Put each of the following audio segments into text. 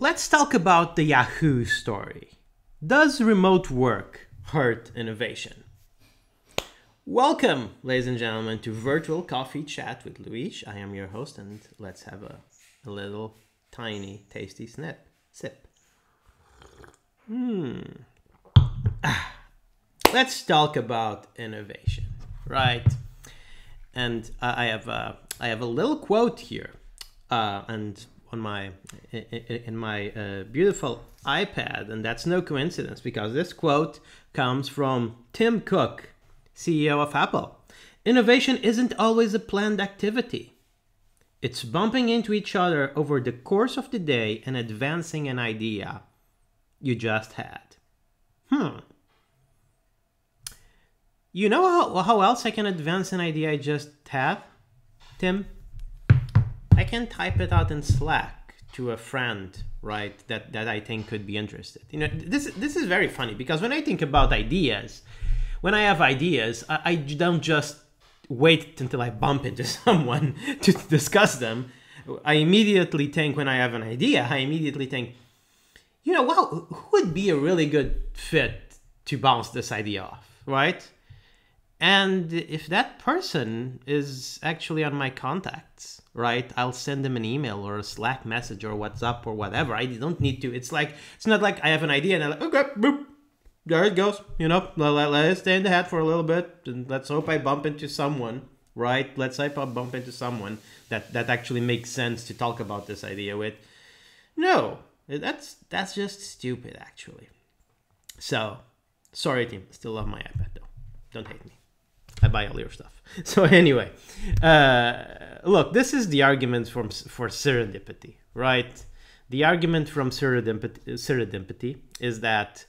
Let's talk about the Yahoo story. Does remote work hurt innovation? Welcome, ladies and gentlemen, to Virtual Coffee Chat with Luis. I am your host, and let's have a little tiny, tasty sip. Let's talk about innovation, right? And I have a little quote here, and on my in my beautiful iPad, and that's no coincidence because this quote comes from Tim Cook, CEO of Apple. Innovation isn't always a planned activity. It's bumping into each other over the course of the day and advancing an idea you just had. You know how else I can advance an idea I just had, Tim? I can type it out in Slack to a friend, right, that I think could be interested. You know, this is very funny because when I think about ideas, when I have ideas, I don't just wait until I bump into someone to discuss them. I immediately think, when I have an idea, I immediately think, you know, wow, who would be a really good fit to bounce this idea off, right? And if that person is actually on my contacts, right, I'll send them an email or a Slack message or WhatsApp or whatever. I don't need to. It's not like I have an idea and I'm like, okay, boop, there it goes. You know, let's stay in the hat for a little bit and let's hope I bump into someone, right? Let's hope I bump into someone that actually makes sense to talk about this idea with. No, that's just stupid, actually. So, sorry, team. Still love my iPad, though. Don't hate me. I buy all your stuff. So anyway, look, this is the argument for serendipity, right? The argument from serendipity is that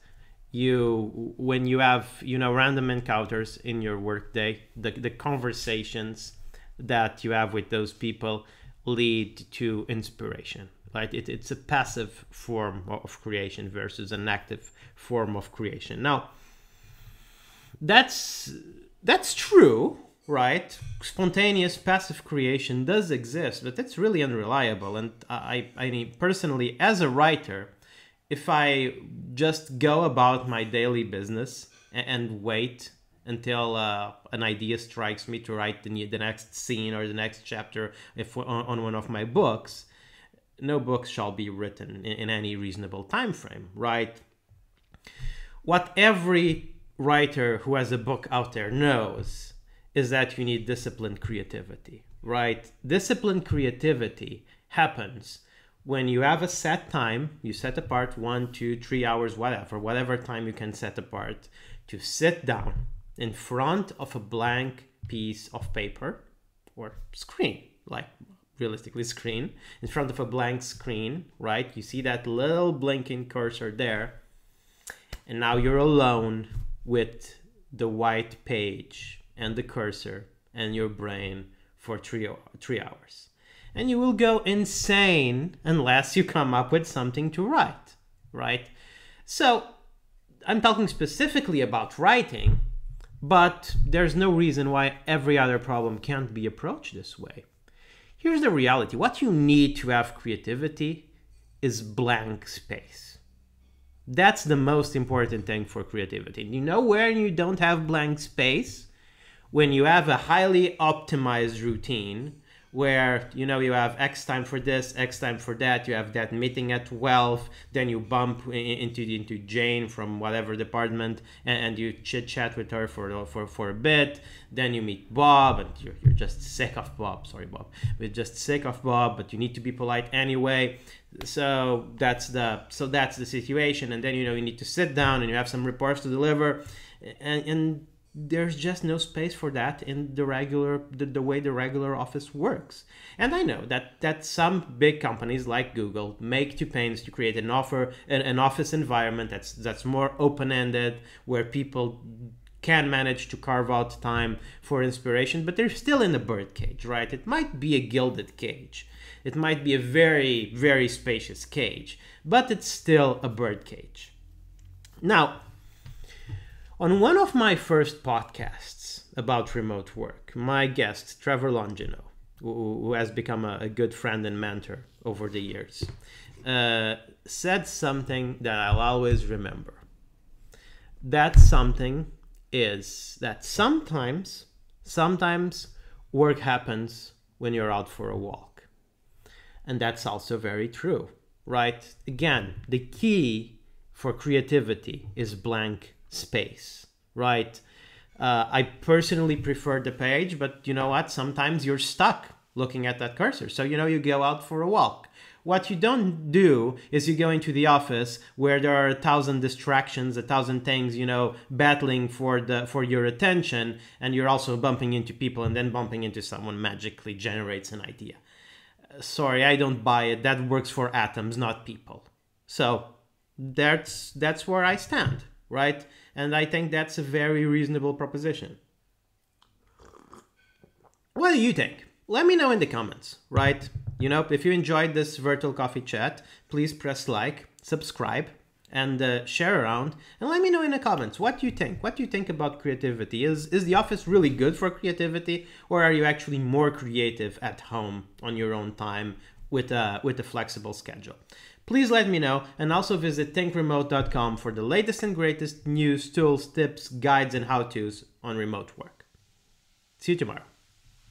when you have, you know, random encounters in your workday, the conversations that you have with those people lead to inspiration, right? It's a passive form of creation versus an active form of creation. Now, that's true, right? Spontaneous passive creation does exist, but it's really unreliable. And I mean, personally, as a writer, if I just go about my daily business and wait until an idea strikes me to write the next scene or the next chapter on one of my books, no book shall be written in any reasonable time frame, right? What every writer who has a book out there knows is that you need disciplined creativity, right? Disciplined creativity happens when you have a set time, you set apart 1, 2, 3 hours, whatever time you can set apart to sit down in front of a blank piece of paper or screen, like realistically screen, in front of a blank screen, right? You see that little blinking cursor there, and now you're alone with the white page and the cursor and your brain for 3 hours. And you will go insane unless you come up with something to write, right? So I'm talking specifically about writing, but there's no reason why every other problem can't be approached this way. Here's the reality. What you need to have creativity is blank space. That's the most important thing for creativity. You know where you don't have blank space? When you have a highly optimized routine where, you know, you have X time for this, X time for that, you have that meeting at 12, then you bump into Jane from whatever department and you chit chat with her for a bit, then you meet Bob and you're just sick of Bob, sorry Bob, we're just sick of Bob, but you need to be polite anyway. So that's the situation, and then, you know, you need to sit down and you have some reports to deliver, and there's just no space for that in the way the regular office works. And I know that some big companies like Google make to pains to create an office environment that's more open-ended, where people can manage to carve out time for inspiration, but they're still in a bird cage, right? It might be a gilded cage. It might be a very, very spacious cage, but it's still a bird cage. Now, on one of my first podcasts about remote work, my guest, Trevor Longino, who has become a good friend and mentor over the years, said something that I'll always remember. That something is that sometimes work happens when you're out for a walk. And that's also very true, right? Again, the key for creativity is blank space, right? I personally prefer the page, but you know what? Sometimes you're stuck looking at that cursor. So, you go out for a walk. What you don't do is you go into the office where there are 1,000 distractions, 1,000 things, battling for your attention, and you're also bumping into people, and then bumping into someone magically generates an idea. Sorry, I don't buy it. That works for atoms, not people. So that's where I stand, right? And I think that's a very reasonable proposition. What do you think? Let me know in the comments, right? If you enjoyed this virtual coffee chat, please press like, subscribe, and share around. And let me know in the comments what you think. What do you think about creativity? Is the office really good for creativity? Or are you actually more creative at home on your own time with a flexible schedule? Please let me know, and also visit thinkremote.com for the latest and greatest news, tools, tips, guides, and how-tos on remote work. See you tomorrow.